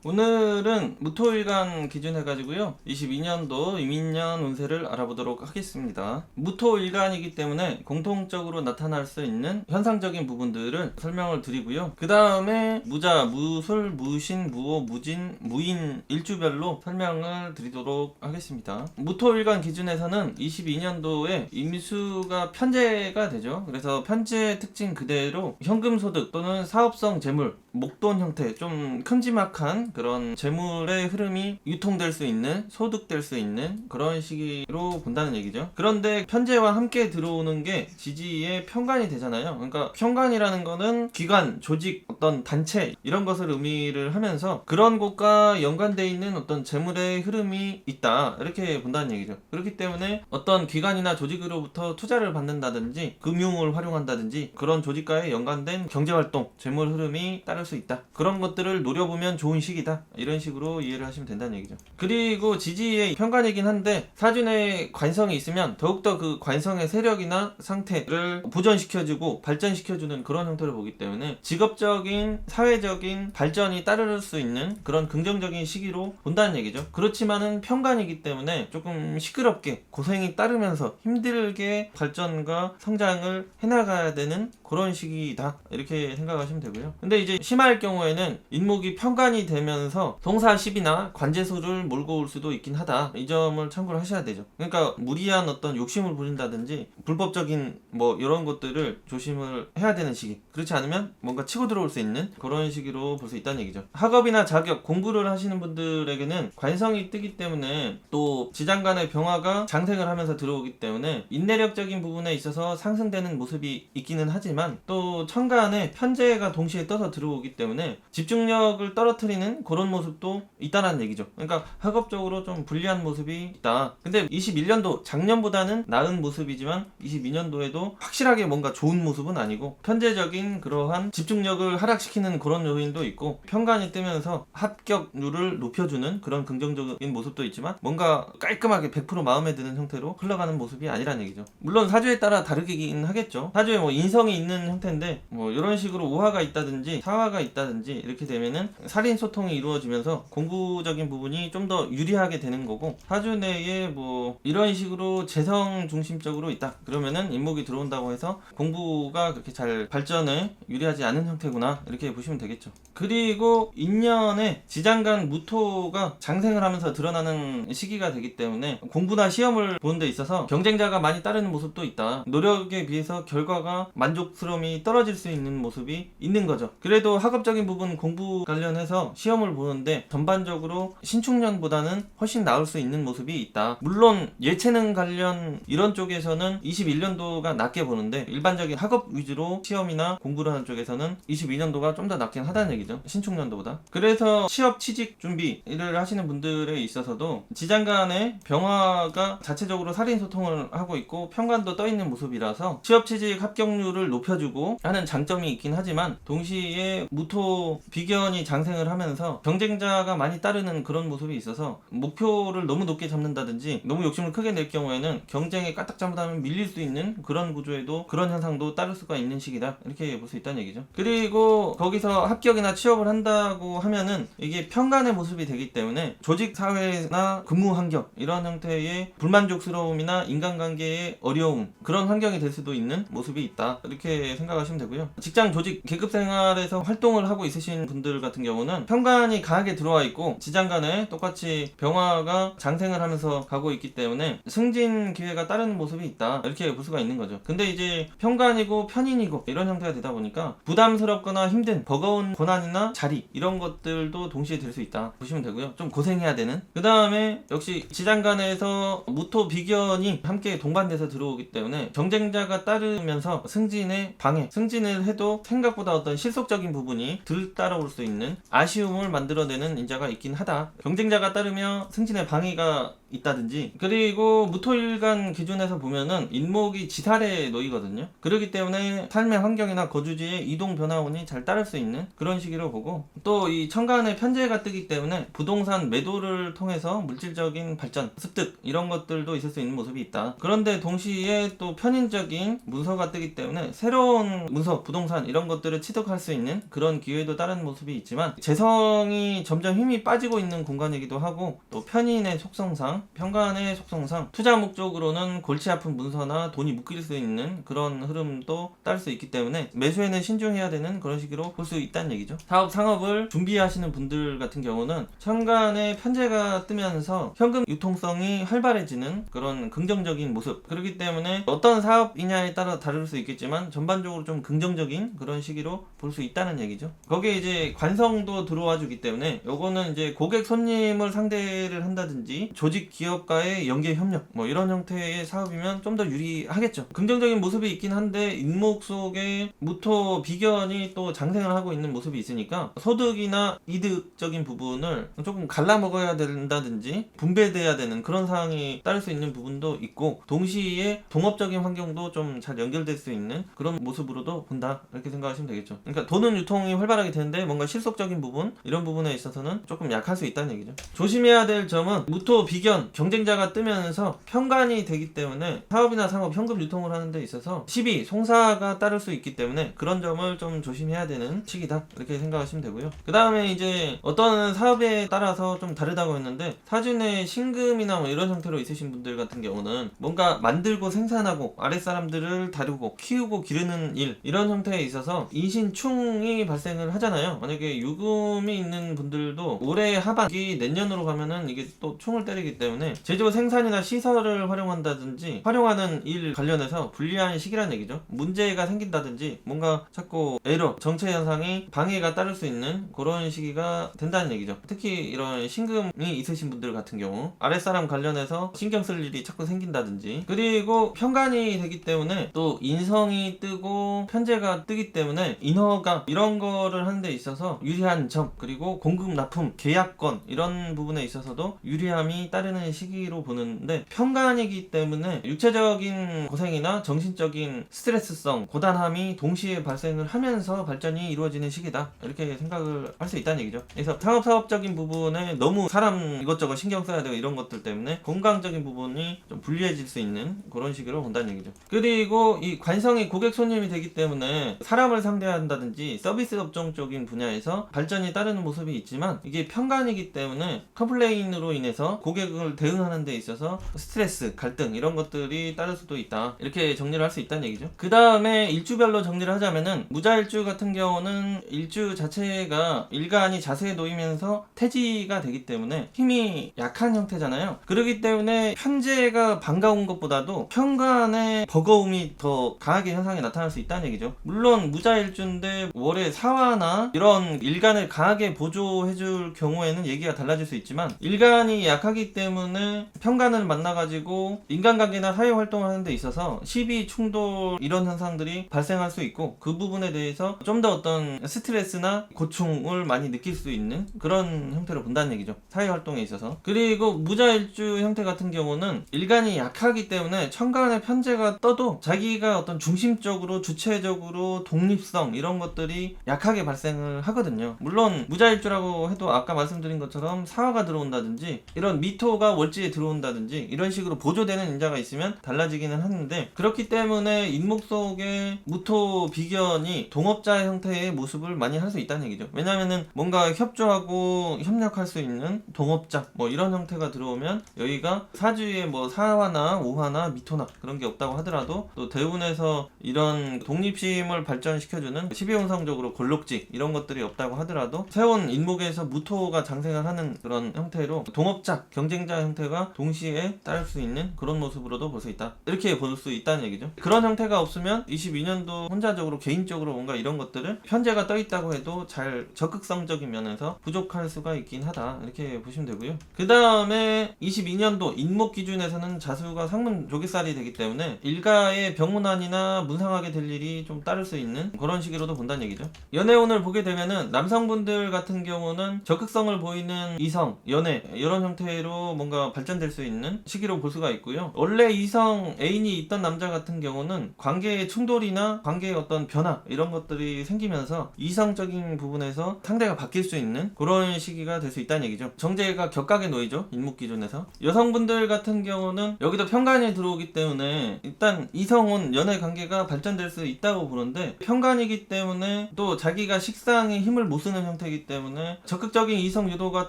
오늘은 무토일간 기준해가지고요 22년도 이민년 운세를 알아보도록 하겠습니다. 무토일간이기 때문에 공통적으로 나타날 수 있는 현상적인 부분들을 설명을 드리고요. 그 다음에 무자, 무술, 무신, 무오, 무진, 무인 일주별로 설명을 드리도록 하겠습니다. 무토일간 기준에서는 22년도에 임수가 편제가 되죠. 그래서 편제 특징 그대로 현금소득 또는 사업성 재물, 목돈 형태, 좀 큼지막한 그런 재물의 흐름이 유통될 수 있는, 소득될 수 있는 그런 시기로 본다는 얘기죠. 그런데 편제와 함께 들어오는 게 지지의 편관이 되잖아요. 그러니까 편관이라는 거는 기관, 조직, 어떤 단체 이런 것을 의미를 하면서 그런 곳과 연관되어 있는 어떤 재물의 흐름이 있다 이렇게 본다는 얘기죠. 그렇기 때문에 어떤 기관이나 조직으로부터 투자를 받는다든지 금융을 활용한다든지 그런 조직과의 연관된 경제활동, 재물 흐름이 따를 수 있다. 그런 것들을 노려보면 좋은 시기다. 이런 식으로 이해를 하시면 된다는 얘기죠. 그리고 지지의 편관이긴 한데 사준에 관성이 있으면 더욱더 그 관성의 세력이나 상태를 보존시켜주고 발전시켜주는 그런 형태를 보기 때문에 직업적인 사회적인 발전이 따를 수 있는 그런 긍정적인 시기로 본다는 얘기죠. 그렇지만은 편관이기 때문에 조금 시끄럽게 고생이 따르면서 힘들게 발전과 성장을 해나가야 되는 그런 시기이다 이렇게 생각하시면 되고요. 근데 이제 심할 경우에는 인목이 편관이 되면서 동사십이나 관제수를 몰고 올 수도 있긴 하다. 이 점을 참고를 하셔야 되죠. 그러니까 무리한 어떤 욕심을 부린다든지 불법적인 뭐 이런 것들을 조심을 해야 되는 시기. 그렇지 않으면 뭔가 치고 들어올 수 있는 그런 시기로 볼 수 있다는 얘기죠. 학업이나 자격, 공부를 하시는 분들에게는 관성이 뜨기 때문에 또 지장간의 병화가 장생을 하면서 들어오기 때문에 인내력적인 부분에 있어서 상승되는 모습이 있기는 하지만 또 천간에 편제가 동시에 떠서 들어오기 때문에 집중력을 떨어뜨리는 그런 모습도 있다는 얘기죠. 그러니까 학업적으로 좀 불리한 모습이 있다. 근데 21년도 작년보다는 나은 모습이지만 22년도에도 확실하게 뭔가 좋은 모습은 아니고 편제적인 그러한 집중력을 하락시키는 그런 요인도 있고 편관이 뜨면서 합격률을 높여주는 그런 긍정적인 모습도 있지만 뭔가 깔끔하게 100% 마음에 드는 형태로 흘러가는 모습이 아니라는 얘기죠. 물론 사주에 따라 다르긴 하겠죠. 사주에 뭐 인성이 있는 형태인데 뭐 이런 식으로 우화가 있다든지 사화가 있다든지 이렇게 되면은 살인 소통이 이루어지면서 공부적인 부분이 좀 더 유리하게 되는 거고 사주 내에 뭐 이런 식으로 재성 중심적으로 있다 그러면은 인목이 들어온다고 해서 공부가 그렇게 잘 발전에 유리하지 않은 형태구나 이렇게 보시면 되겠죠. 그리고 인년에 지장간 무토가 장생을 하면서 드러나는 시기가 되기 때문에 공부나 시험을 보는 데 있어서 경쟁자가 많이 따르는 모습도 있다. 노력에 비해서 결과가 만족스러움이 떨어질 수 있는 모습이 있는 거죠. 그래도 학업적인 부분 공부 관련해서 시험을 보는데 전반적으로 신축년보다는 훨씬 나을 수 있는 모습이 있다. 물론 예체능 관련 이런 쪽에서는 21년도가 낮게 보는데 일반적인 학업 위주로 시험이나 공부를 하는 쪽에서는 22년도가 좀 더 낮긴 하다는 얘기죠. 신축년도보다. 그래서 취업 취직 준비를 하시는 분들에 있어서도 지장간의 병화가 자체적으로 살인 소통을 하고 있고 편관도 떠 있는 모습이라서 취업 취직 합격률을 높여주고 하는 장점이 있긴 하지만 동시에 무토 비견이 장생을 하면서 경쟁자가 많이 따르는 그런 모습이 있어서 목표를 너무 높게 잡는다든지 너무 욕심을 크게 낼 경우에는 경쟁에 까딱 잘못하면 밀릴 수 있는 그런 구조에도 그런 현상도 따를 수가 있는 시기다 이렇게 볼 수 있다는 얘기죠. 그리고 거기서 합격이나 취업을 한다고 하면은 이게 편관의 모습이 되기 때문에 조직 사회나 근무 환경 이런 형태의 불만족스러움이나 인간관계의 어려움 그런 환경이 될 수도 있는 모습이 있다 이렇게 생각하시면 되고요. 직장 조직 계급 생활에서 활동을 하고 있으신 분들 같은 경우는 편관이 강하게 들어와 있고 지장간에 똑같이 병화가 장생을 하면서 가고 있기 때문에 승진 기회가 따르는 모습이 있다 이렇게 볼 수가 있는 거죠. 근데 이제 편관이고 편인이고 이런 형태가 되다 보니까 부담스럽거나 힘든 버거운 고난이나 자리 이런 것들도 동시에 될 수 있다 보시면 되고요. 좀 고생해야 되는. 그 다음에 역시 지장간에서 무토 비견이 함께 동반돼서 들어오기 때문에 경쟁자가 따르면서 승진에 방해, 승진을 해도 생각보다 어떤 실속적인 부분이 덜 따라올 수 있는 아쉬움을 만들어내는 인자가 있긴 하다. 경쟁자가 따르며 승진에 방해가 있다든지, 그리고 무토일간 기준에서 보면은 인목이 지살에 놓이거든요. 그렇기 때문에 삶의 환경이나 거주지의 이동 변화운이 잘 따를 수 있는 그런 시기로 보고, 또 이 천간에 편제가 뜨기 때문에 부동산 매도를 통해서 물질적인 발전, 습득 이런 것들도 있을 수 있는 모습이 있다. 그런데 동시에 또 편인적인 문서가 뜨기 때문에 새로운 문서, 부동산 이런 것들을 취득할 수 있는 그런 기회도 따르는 모습이 있지만, 재성이 점점 힘이 빠지고 있는 공간이기도 하고, 또 편인의 속성상, 편간의 속성상 투자 목적으로는 골치 아픈 문서나 돈이 묶일 수 있는 그런 흐름도 따를 수 있기 때문에 매수에는 신중해야 되는 그런 시기로 볼 수 있다는 얘기죠. 사업, 상업을 준비하시는 분들 같은 경우는 천간에 편제가 뜨면서 현금 유통성이 활발해지는 그런 긍정적인 모습, 그렇기 때문에 어떤 사업이냐에 따라 다를 수 있겠지만 전반적으로 좀 긍정적인 그런 시기로 볼 수 있다는 얘기죠. 거기에 이제 관성도 들어와 주기 때문에 요거는 이제 고객 손님을 상대를 한다든지 조직 기업과의 연계 협력 뭐 이런 형태의 사업이면 좀 더 유리하겠죠. 긍정적인 모습이 있긴 한데 인목 속에 무토 비견이 또 장생을 하고 있는 모습이 있으니까 소득이나 이득적인 부분을 조금 갈라 먹어야 된다든지 분배돼야 되는 그런 상황이 따를 수 있는 부분도 있고, 동시에 동업적인 환경도 좀 잘 연결될 수 있는 그런 모습으로도 본다, 이렇게 생각하시면 되겠죠. 그러니까 돈은 유통이 활발하게 되는데 뭔가 실속적인 부분, 이런 부분에 있어서는 조금 약할 수 있다는 얘기죠. 조심해야 될 점은 무토 비견 경쟁자가 뜨면서 편관이 되기 때문에 사업이나 상업, 현금 유통을 하는 데 있어서 시비, 송사가 따를 수 있기 때문에 그런 점을 좀 조심해야 되는 시기다, 이렇게 생각하시면 되고요. 그 다음에 이제 어떤 사업에 따라서 좀 다르다고 했는데, 사진의 신금이나 뭐 이런 형태로 있으신 분들 같은 경우는 뭔가 만들고 생산하고 아랫사람들을 다루고 키우고 기르는 일, 이런 형태에 있어서 인신충이 발생을 하잖아요. 만약에 유금이 있는 분들도 올해 하반기, 내년으로 가면은 이게 또 충을 때리기 때문에 제조 생산이나 시설을 활용한다든지 활용하는 일 관련해서 불리한 시기란 얘기죠. 문제가 생긴다든지 뭔가 자꾸 에러, 정체 현상이 방해가 따를 수 있는 그런 시기가 된다는 얘기죠. 특히 이런 신금이 있으신 분들 같은 경우 아랫사람 관련해서 신경 쓸 일이 자꾸 생긴다든지, 그리고 편관이 되기 때문에 또 인성이 뜨고 편제가 뜨기 때문에 인허가 이런 거를 하는 데 있어서 유리한 점, 그리고 공급 납품, 계약권 이런 부분에 있어서도 유리함이 따르는 시기로 보는데, 편관이기 때문에 육체적인 고생이나 정신적인 스트레스성, 고단함이 동시에 발생을 하면서 발전이 이루어지는 시기다, 이렇게 생각을 할 수 있다는 얘기죠. 그래서 사업적인 부분에 너무 사람 이것저것 신경 써야 되고 이런 것들 때문에 건강적인 부분이 좀 불리해질 수 있는 그런 시기로 본다는 얘기죠. 그리고 이 관성이 고객 손님이 되기 때문에 사람을 상대한다든지 서비스 업종 쪽인 분야에서 발전이 따르는 모습이 있지만, 이게 편관이기 때문에 컴플레인으로 인해서 고객을 대응하는 데 있어서 스트레스, 갈등 이런 것들이 따를 수도 있다, 이렇게 정리를 할 수 있다는 얘기죠. 그 다음에 일주별로 정리를 하자면은, 무자일주 같은 경우는 일주 자체가 일간이 자세에 놓이면서 태지가 되기 때문에 힘이 약한 형태잖아요. 그렇기 때문에 편제가 반가운 것보다도 편관의 버거움이 더 강하게 현상이 나타날 수 있다는 얘기죠. 물론 무자일주인데 월에 사화나 이런 일간을 강하게 보조해줄 경우에는 얘기가 달라질 수 있지만, 일간이 약하기 때문에 편관을 만나가지고 인간관계나 사회활동을 하는 데 있어서 시비, 충돌 이런 현상들이 발생할 수 있고, 그 부분에 대해서 좀 더 어떤 스트레스나 고충을 많이 느낄 수 있는 그런 형태로 본다는 얘기죠, 사회활동에 있어서. 그리고 무자일주 형태 같은 경우는 일간이 약하기 때문에 천간의 편제가 떠도 자기가 어떤 중심적으로 주체적으로 독립성 이런 것들이 약하게 발생을 하거든요. 물론 무자일주라고 해도 아까 말씀드린 것처럼 사화가 들어온다든지 이런 미토가 월지에 들어온다든지 이런 식으로 보조되는 인자가 있으면 달라지기는 하는데, 그렇기 때문에 인목 속에 무토 비견이 동업자 형태의 모습을 많이 할 수 있다는 얘기죠. 왜냐면은 뭔가 협조하고 협력할 수 있는 동업자 뭐 이런 형태가 들어오면, 여기가 사주에 뭐 사화나 오화나 미토나 그런 게 없다고 하더라도 또 대운에서 이런 독립심을 발전시켜주는 12형성적으로 골록지 이런 것들이 없다고 하더라도 세운 인목에서 무토가 장생을 하는 그런 형태로 동업자, 경쟁자 형태가 동시에 따를 수 있는 그런 모습으로도 볼 수 있다, 이렇게 볼 수 있다는 얘기죠. 그런 형태가 없으면 22년도 혼자적으로 개인적으로 뭔가 이런 것들을 편제가 떠 있다고 해도 잘 적극성적인 면에서 부족할 수가 있긴 하다, 이렇게 보시면 되고요. 그 다음에 22년도 인목 기준에서는 자수가 상문 조기살이 되기 때문에 일가의 병문안이나 문상하게 될 일이 좀 따를 수 있는 그런 시기로도 본다는 얘기죠. 연애운을 보게 되면은 남성분들 같은 경우는 적극성을 보이는 이성, 연애 이런 형태로 뭔가 발전될 수 있는 시기로 볼 수가 있고요. 원래 이성 애인이 있던 남자 같은 경우는 관계의 충돌이나 관계의 어떤 변화 이런 것들이 생기면서 이성적인 부분에서 상대가 바뀔 수 있는 그런 시기가 될 수 있다는 얘기죠. 정제가 격각에 놓이죠. 인목 기준에서. 여성분들 같은 경우는 여기도 편관이 들어오기 때문에 일단 이성은 연애 관계가 발전될 수 있다고 보는데, 편관이기 때문에 또 자기가 식상에 힘을 못 쓰는 형태이기 때문에 적극적인 이성 유도가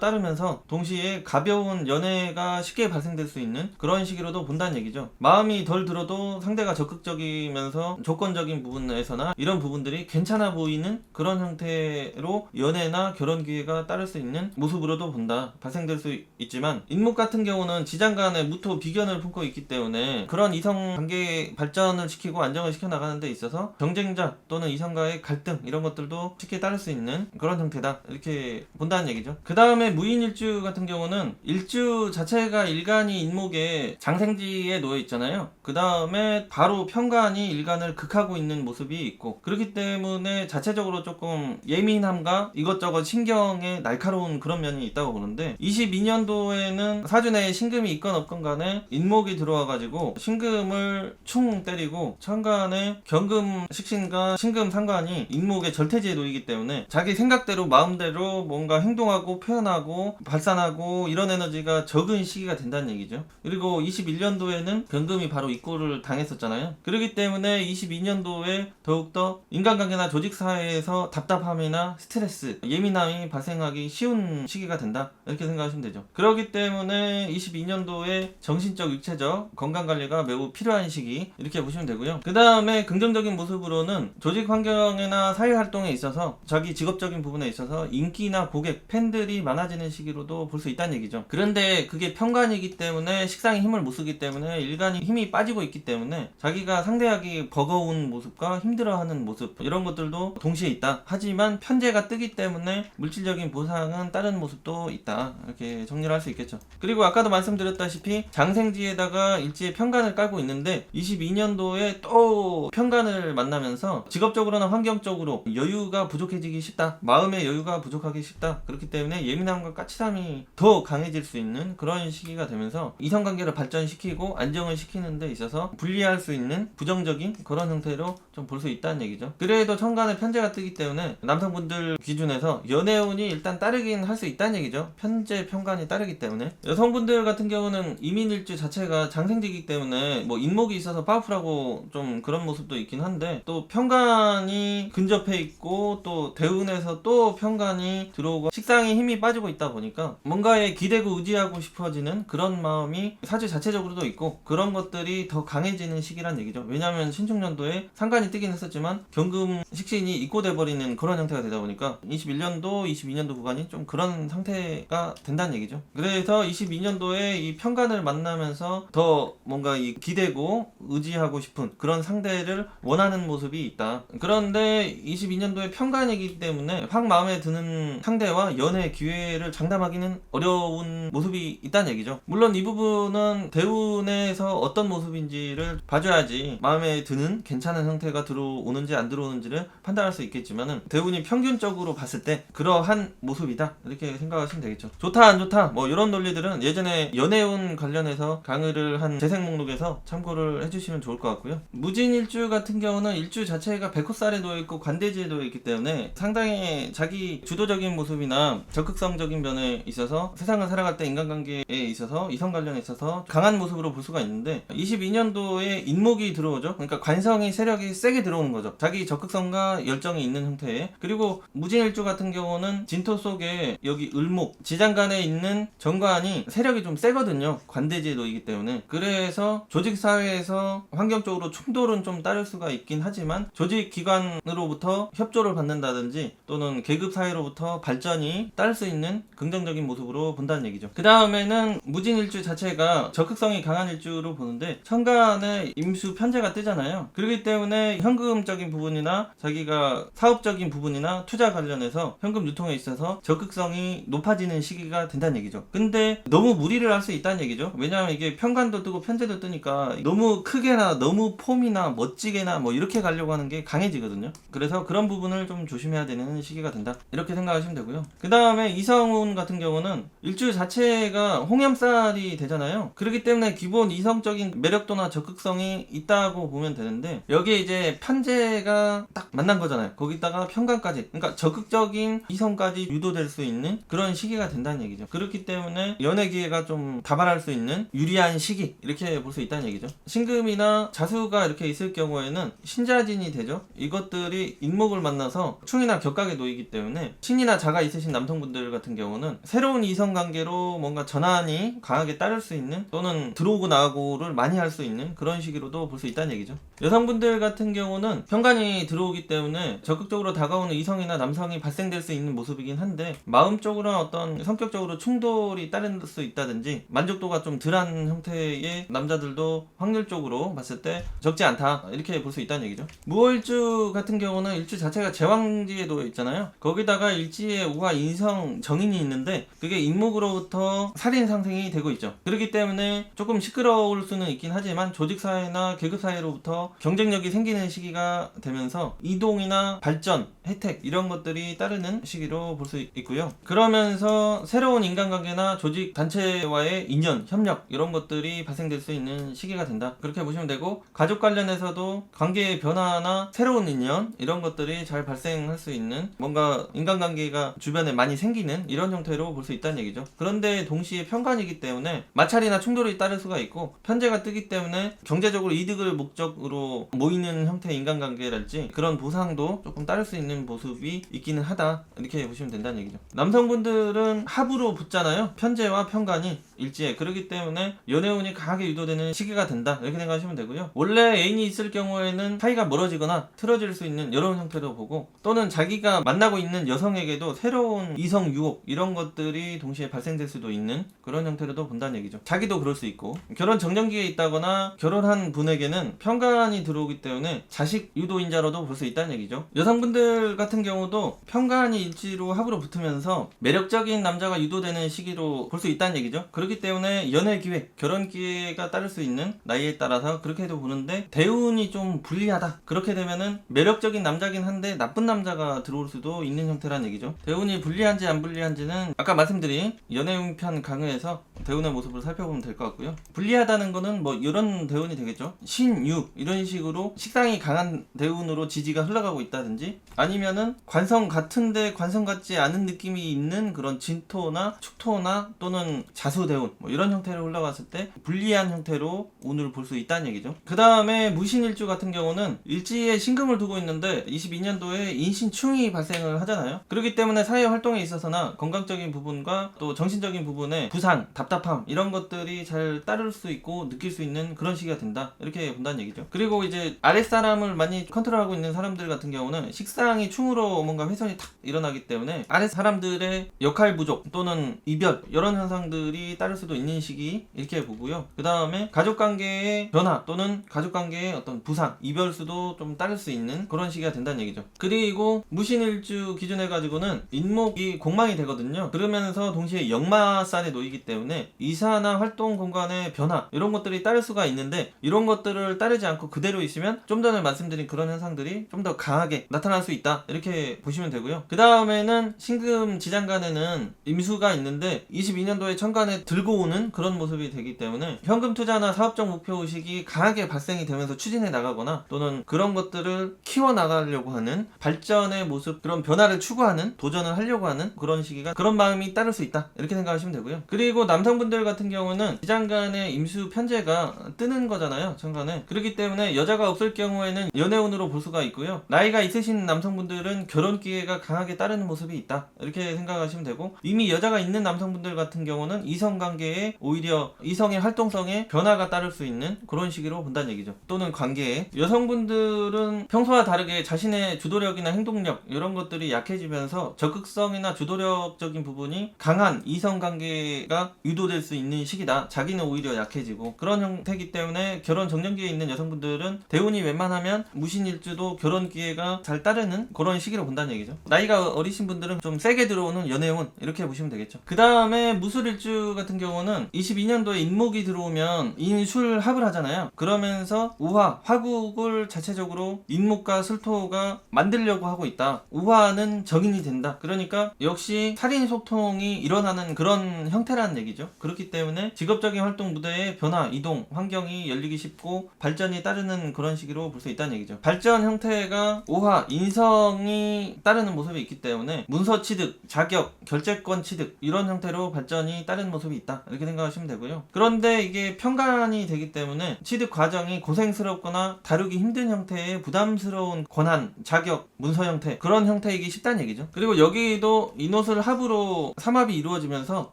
따르면서 동시에 가벼운 연애가 쉽게 발생될 수 있는 그런 시기로도 본다는 얘기죠. 마음이 덜 들어도 상대가 적극적이면서 조건적인 부분에서나 이런 부분들이 괜찮아 보이는 그런 형태로 연애나 결혼 기회가 따를 수 있는 모습으로도 본다. 발생될 수 있지만, 인목 같은 경우는 지장간에 무토 비견을 품고 있기 때문에 그런 이성 관계 발전을 시키고 안정을 시켜 나가는 데 있어서 경쟁자 또는 이성과의 갈등 이런 것들도 쉽게 따를 수 있는 그런 형태다, 이렇게 본다는 얘기죠. 그 다음에 무인일주 같은 경우는 일주 자체가 일간이 인목에 장생지에 놓여 있잖아요. 그 다음에 바로 편관이 일간을 극하고 있는 모습이 있고, 그렇기 때문에 자체적으로 조금 예민함과 이것저것 신경에 날카로운 그런 면이 있다고 보는데, 22년도에는 사주내에 신금이 있건 없건 간에 인목이 들어와가지고 신금을 충 때리고 천간에 경금 식신과 신금 상관이 인목의 절퇴지에 놓이기 때문에 자기 생각대로 마음대로 뭔가 행동하고 표현하고 발산하고 이런 에너지가 적은 시기가 된다는 얘기죠. 그리고 21년도에는 경금이 바로 입고를 당했었잖아요. 그렇기 때문에 22년도에 더욱더 인간관계나 조직사회에서 답답함이나 스트레스, 예민함이 발생하기 쉬운 시기가 된다, 이렇게 생각하시면 되죠. 그렇기 때문에 22년도에 정신적, 육체적 건강관리가 매우 필요한 시기, 이렇게 보시면 되고요. 그 다음에 긍정적인 모습으로는 조직 환경이나 사회활동에 있어서 자기 직업적인 부분에 있어서 인기나 고객, 팬들이 많아지는 시기로도 볼 수 있다는 얘기죠. 그런데 그게 편관이기 때문에 식상에 힘을 못 쓰기 때문에 일간이 힘이 빠지고 있기 때문에 자기가 상대하기 버거운 모습과 힘들어하는 모습 이런 것들도 동시에 있다. 하지만 편제가 뜨기 때문에 물질적인 보상은 다른 모습도 있다, 이렇게 정리를 할 수 있겠죠. 그리고 아까도 말씀드렸다시피 장생지에다가 일지에 편관을 깔고 있는데 22년도에 또 편관을 만나면서 직업적으로나 환경적으로 여유가 부족해지기 쉽다, 마음의 여유가 부족하기 쉽다. 그렇기 때문에 예민함과 까칠함이 더 강해질 수 있는 그런 시기가 되면서 이성관계를 발전시키고 안정을 시키는 데 있어서 불리할 수 있는 부정적인 그런 형태로 좀 볼 수 있다는 얘기죠. 그래도 천간에 편제가 뜨기 때문에 남성분들 기준에서 연애운이 일단 따르긴 할 수 있다는 얘기죠. 편제 편관이 따르기 때문에. 여성분들 같은 경우는 이민일주 자체가 장생지이기 때문에 뭐 인목이 있어서 파워풀하고 좀 그런 모습도 있긴 한데, 또 편관이 근접해 있고 또 대운에서 또 편관이 들어오고 식상에 힘이 빠지고 있다 보니까 뭔가에 기대고 의지하고 싶어지는 그런 마음이 사주 자체적으로도 있고, 그런 것들이 더 강해지는 시기란 얘기죠. 왜냐하면 신축년도에 상관이 뜨긴 했었지만 경금 식신이 입고돼 버리는 그런 형태가 되다 보니까 21년도 22년도 구간이 좀 그런 상태가 된다는 얘기죠. 그래서 22년도에 이 편관을 만나면서 더 뭔가 이 기대고 의지하고 싶은 그런 상대를 원하는 모습이 있다. 그런데 22년도에 편관이기 때문에 확 마음에 드는 상대와 연애 기회를 장담하기는 어려운 모습이 있다는 얘기죠. 물론 이 부분은 대운에서 어떤 모습인지를 봐줘야지 마음에 드는 괜찮은 형태가 들어오는지 안 들어오는지를 판단할 수 있겠지만은, 대운이 평균적으로 봤을 때 그러한 모습이다, 이렇게 생각하시면 되겠죠. 좋다 안 좋다 뭐 이런 논리들은 예전에 연애운 관련해서 강의를 한 재생 목록에서 참고를 해주시면 좋을 것 같고요. 무진일주 같은 경우는 일주 자체가 백호살에 놓여있고 관대지에 놓여있기 때문에 상당히 자기 주도적인 모습이나 적극성적인 면에 있어서 세상을 살아갈 때 인간관계에 있어서 이성 관련에 있어서 강한 모습으로 볼 수가 있는데, 22년도에 인목이 들어오죠. 그러니까 관성이 세력이 세게 들어오는 거죠. 자기 적극성과 열정이 있는 형태에. 그리고 무진일주 같은 경우는 진토 속에 여기 을목 지장간에 있는 정관이 세력이 좀 세거든요. 관대지에 놓이기 때문에. 그래서 조직사회에서 환경적으로 충돌은 좀 따를 수가 있긴 하지만 조직기관으로부터 협조를 받는다든지 또는 계급사회로부터 발전이 따를 수 있는 긍정적인 모습으로 본다는 얘기죠. 그 다음에는 무진일주 자체가 적극성이 강한 일주로 보는데 천간에 임수 편제가 뜨잖아요. 그렇기 때문에 현금적인 부분이나 자기가 사업적인 부분이나 투자 관련해서 현금 유통에 있어서 적극성이 높아지는 시기가 된다는 얘기죠. 근데 너무 무리를 할 수 있다는 얘기죠. 왜냐하면 이게 편관도 뜨고 편제도 뜨니까 너무 크게나 너무 폼이나 멋지게나 뭐 이렇게 가려고 하는 게 강해지거든요. 그래서 그런 부분을 좀 조심해야 되는 시기가 된다, 이렇게 생각하시면 되고요. 그 다음에 이성운 같은 경우는 일주 자체가 자체가 홍염살이 되잖아요. 그렇기 때문에 기본 이성적인 매력도나 적극성이 있다고 보면 되는데, 여기에 이제 편제가 딱 만난 거잖아요. 거기다가 편관까지, 그러니까 적극적인 이성까지 유도될 수 있는 그런 시기가 된다는 얘기죠. 그렇기 때문에 연애 기회가 좀 다발할 수 있는 유리한 시기, 이렇게 볼 수 있다는 얘기죠. 신금이나 자수가 이렇게 있을 경우에는 신자진이 되죠. 이것들이 인목을 만나서 충이나 격각에 놓이기 때문에 신이나 자가 있으신 남성분들 같은 경우는 새로운 이성관계로 뭔가 전환이 강하게 따를 수 있는, 또는 들어오고 나가고를 많이 할 수 있는 그런 시기로도 볼 수 있다는 얘기죠. 여성분들 같은 경우는 편관이 들어오기 때문에 적극적으로 다가오는 이성이나 남성이 발생될 수 있는 모습이긴 한데, 마음적으로나 어떤 성격적으로 충돌이 따를 수 있다든지 만족도가 좀 덜한 형태의 남자들도 확률적으로 봤을 때 적지 않다, 이렇게 볼 수 있다는 얘기죠. 무호일주 같은 경우는 일주 자체가 제왕지에 놓여 있잖아요. 거기다가 일지에 우화 인성 정인이 있는데 그게 인목으로부터 살인 상생이 되고 있죠. 그렇기 때문에 조금 시끄러울 수는 있긴 하지만 조직사회나 계급사회로부터 경쟁력이 생기는 시기가 되면서 이동이나 발전, 혜택 이런 것들이 따르는 시기로 볼 수 있고요. 그러면서 새로운 인간관계나 조직 단체와의 인연, 협력 이런 것들이 발생될 수 있는 시기가 된다, 그렇게 보시면 되고, 가족 관련해서도 관계의 변화나 새로운 인연 이런 것들이 잘 발생할 수 있는, 뭔가 인간관계가 주변에 많이 생기는 이런 형태로 볼 수 있다는 얘기죠. 그런데 동시에 편관이기 때문에 마찰이나 충돌이 따를 수가 있고, 편제가 뜨기 때문에 경제적으로 이득을 목적으로 모이는 형태의 인간관계랄지 그런 보상도 조금 따를 수 있는 모습이 있기는 하다, 이렇게 보시면 된다는 얘기죠. 남성분들은 합으로 붙잖아요. 편제와 편관이 일지에. 그렇기 때문에 연애운이 강하게 유도되는 시기가 된다, 이렇게 생각하시면 되고요. 원래 애인이 있을 경우에는 사이가 멀어지거나 틀어질 수 있는 이런 형태로 보고, 또는 자기가 만나고 있는 여성에게도 새로운 이성 유혹 이런 것들이 동시에 발생될 수도 있는 그런 형태로도 본다는 얘기죠. 자기도 그럴 수 있고, 결혼 정년기에 있다거나 결혼한 분에게는 편관이 들어오기 때문에 자식 유도인자로도 볼 수 있다는 얘기죠. 여성분들 같은 경우도 편관이 일지로 합으로 붙으면서 매력적인 남자가 유도되는 시기로 볼 수 있다는 얘기죠. 그렇기 때문에 연애 기회, 결혼 기회가 따를 수 있는 나이에 따라서 그렇게 해도 보는데, 대운이 좀 불리하다, 그렇게 되면은 매력적인 남자긴 한데 나쁜 남자가 들어올 수도 있는 형태라는 얘기죠. 대운이 불리한지 안 불리한지는 아까 말씀드린 연애운 편 강의에서 대운의 모습을 살펴보면 될 것 같고요. 불리하다는 거는 뭐 이런 대운이 되겠죠. 신유 이런 식으로 식상이 강한 대운으로 지지가 흘러가고 있다든지, 아니면은 관성 같은데 관성 같지 않은 느낌이 있는 그런 진토나 축토나 또는 자수대운 뭐 이런 형태로 흘러갔을 때 불리한 형태로 운을 볼 수 있다는 얘기죠. 그 다음에 무신일주 같은 경우는 일지에 신금을 두고 있는데 22년도에 인신충이 발생을 하잖아요. 그렇기 때문에 사회 활동에 있어서나 건강적인 부분과 또 정신적인 부분에 부상, 답답함 이런 것들이 잘 따를 수 있고 느낄 수 있는 그런 시기가 된다, 이렇게 본다는 얘기죠. 그리고 이제 아랫사람을 많이 컨트롤하고 있는 사람들 같은 경우는 식상이 충으로 뭔가 훼손이 탁 일어나기 때문에 아랫사람들의 역할 부족 또는 이별 이런 현상들이 따를 수도 있는 시기, 이렇게 보고요. 그 다음에 가족관계의 변화 또는 가족관계의 어떤 부상, 이별수도 좀 따를 수 있는 그런 시기가 된다는 얘기죠. 그리고 무신일주 기준해 가지고는 인목이 공망이 되거든요. 그러면서 동시에 역마산에 놓이기 때문에 이사나 활동 공간의 변화 이런 것들이 따를 수가 있는데, 이런 것들을 따르지 않고 그대로 있으면 좀 전에 말씀드린 그런 현상들이 좀 더 강하게 나타날 수 있다, 이렇게 보시면 되고요. 그 다음에는 신금 지장간에는 임수가 있는데 22년도에 천간에 들고 오는 그런 모습이 되기 때문에 현금 투자나 사업적 목표의식이 강하게 발생이 되면서 추진해 나가거나, 또는 그런 것들을 키워나가려고 하는 발전의 모습, 그런 변화를 추구하는, 도전을 하려고 하는 그런 시기가, 그런 마음이 따를 수 있다, 이렇게 생각하시면 되고요. 그리고 남성분들 같은 경우는 지장간의 임수 편제가 뜨는 거잖아요, 천간에. 그렇기 때문에 여자가 없을 경우에는 연애운으로 볼 수가 있고요. 나이가 있으신 남성분들은 결혼 기회가 강하게 따르는 모습이 있다, 이렇게 생각하시면 되고, 이미 여자가 있는 남성분들 같은 경우는 이성관계에 오히려 이성의 활동성에 변화가 따를 수 있는 그런 시기로 본다는 얘기죠. 또는 관계에, 여성분들은 평소와 다르게 자신의 주도력이나 행동력 이런 것들이 약해지면서 적극성이나 주도력적인 부분이 강한 이성관계가 유도될 수 있는 시기다. 자기는 오히려 약해지고 그런 형태이기 때문에 결혼 정년기에 있는 여성분들은 대운이 웬만하면 무신일주도 결혼 기회가 잘 따르는 나타나는 그런 시기로 본다는 얘기죠. 나이가 어리신 분들은 좀 세게 들어오는 연애운 이렇게 보시면 되겠죠. 그 다음에 무술일주 같은 경우는 22년도에 인목이 들어오면 인술합을 하잖아요. 그러면서 우화, 화국을 자체적으로 인목과 술토가 만들려고 하고 있다. 우화는 정인이 된다. 그러니까 역시 살인 소통이 일어나는 그런 형태라는 얘기죠. 그렇기 때문에 직업적인 활동 무대의 변화, 이동, 환경이 열리기 쉽고 발전이 따르는 그런 시기로 볼 수 있다는 얘기죠. 발전 형태가 오화, 인성이 따르는 모습이 있기 때문에 문서 취득, 자격, 결재권 취득 이런 형태로 발전이 따르는 모습이 있다. 이렇게 생각하시면 되고요. 그런데 이게 편간이 되기 때문에 취득 과정이 고생스럽거나 다루기 힘든 형태의 부담스러운 권한, 자격, 문서 형태 그런 형태이기 쉽다는 얘기죠. 그리고 여기도 인옷을 합으로 삼합이 이루어지면서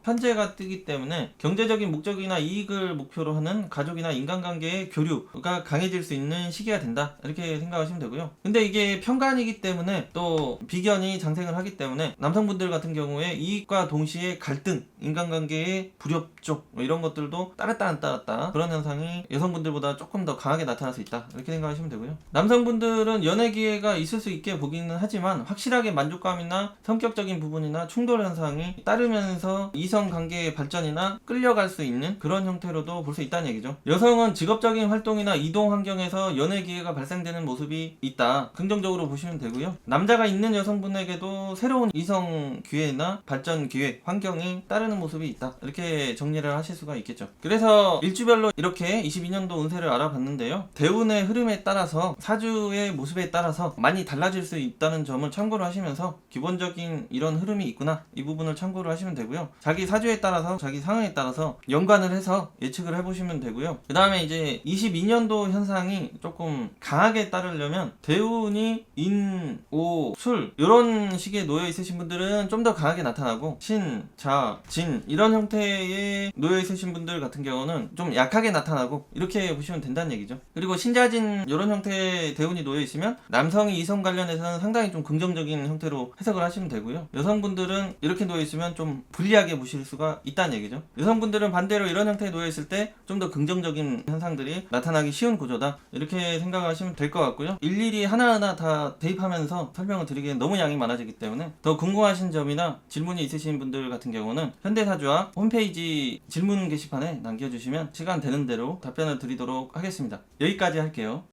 편제가 뜨기 때문에 경제적인 목적이나 이익을 목표로 하는 가족이나 인간관계의 교류가 강해질 수 있는 시기가 된다. 이렇게 생각하시면 되고요. 근데 이게 편간이기 때문에 또 비견이 장생을 하기 때문에 남성분들 같은 경우에 이익과 동시에 갈등, 인간관계의 불협족 이런 것들도 따랐다 안 따랐다 그런 현상이 여성분들보다 조금 더 강하게 나타날 수 있다. 이렇게 생각하시면 되고요. 남성분들은 연애 기회가 있을 수 있게 보기는 하지만 확실하게 만족감이나 성격적인 부분이나 충돌 현상이 따르면서 이성관계의 발전이나 끌려갈 수 있는 그런 형태로도 볼 수 있다는 얘기죠. 여성은 직업적인 활동이나 이동 환경에서 연애 기회가 발생되는 모습이 있다. 긍정적으로 보시면 되고요. 남자가 있는 여성분에게도 새로운 이성 기회나 발전 기회, 환경이 따르는 모습이 있다. 이렇게 정리를 하실 수가 있겠죠. 그래서 일주별로 이렇게 22년도 운세를 알아봤는데요. 대운의 흐름에 따라서 사주의 모습에 따라서 많이 달라질 수 있다는 점을 참고를 하시면서 기본적인 이런 흐름이 있구나 이 부분을 참고를 하시면 되고요. 자기 사주에 따라서 자기 상황에 따라서 연관을 해서 예측을 해보시면 되고요. 그 다음에 이제 22년도 현상이 조금 강하게 따르려면 대운이 인, 오, 술 이런 식의 놓여 있으신 분들은 좀 더 강하게 나타나고 신, 자, 진 이런 형태의 놓여 있으신 분들 같은 경우는 좀 약하게 나타나고 이렇게 보시면 된다는 얘기죠. 그리고 신자진 이런 형태의 대운이 놓여 있으면 남성이 이성 관련해서는 상당히 좀 긍정적인 형태로 해석을 하시면 되고요. 여성분들은 이렇게 놓여 있으면 좀 불리하게 보실 수가 있다는 얘기죠. 여성분들은 반대로 이런 형태에 놓여 있을 때 좀 더 긍정적인 현상들이 나타나기 쉬운 구조다. 이렇게 생각하시면 될 것 같고요. 일일이 하나하나 다 대입하면서 설명을 드리기엔 너무 양이 많아지기 때문에 더 궁금하신 점이나 질문이 있으신 분들 같은 경우는 현대사주와 홈페이지 질문 게시판에 남겨주시면 시간 되는 대로 답변을 드리도록 하겠습니다. 여기까지 할게요.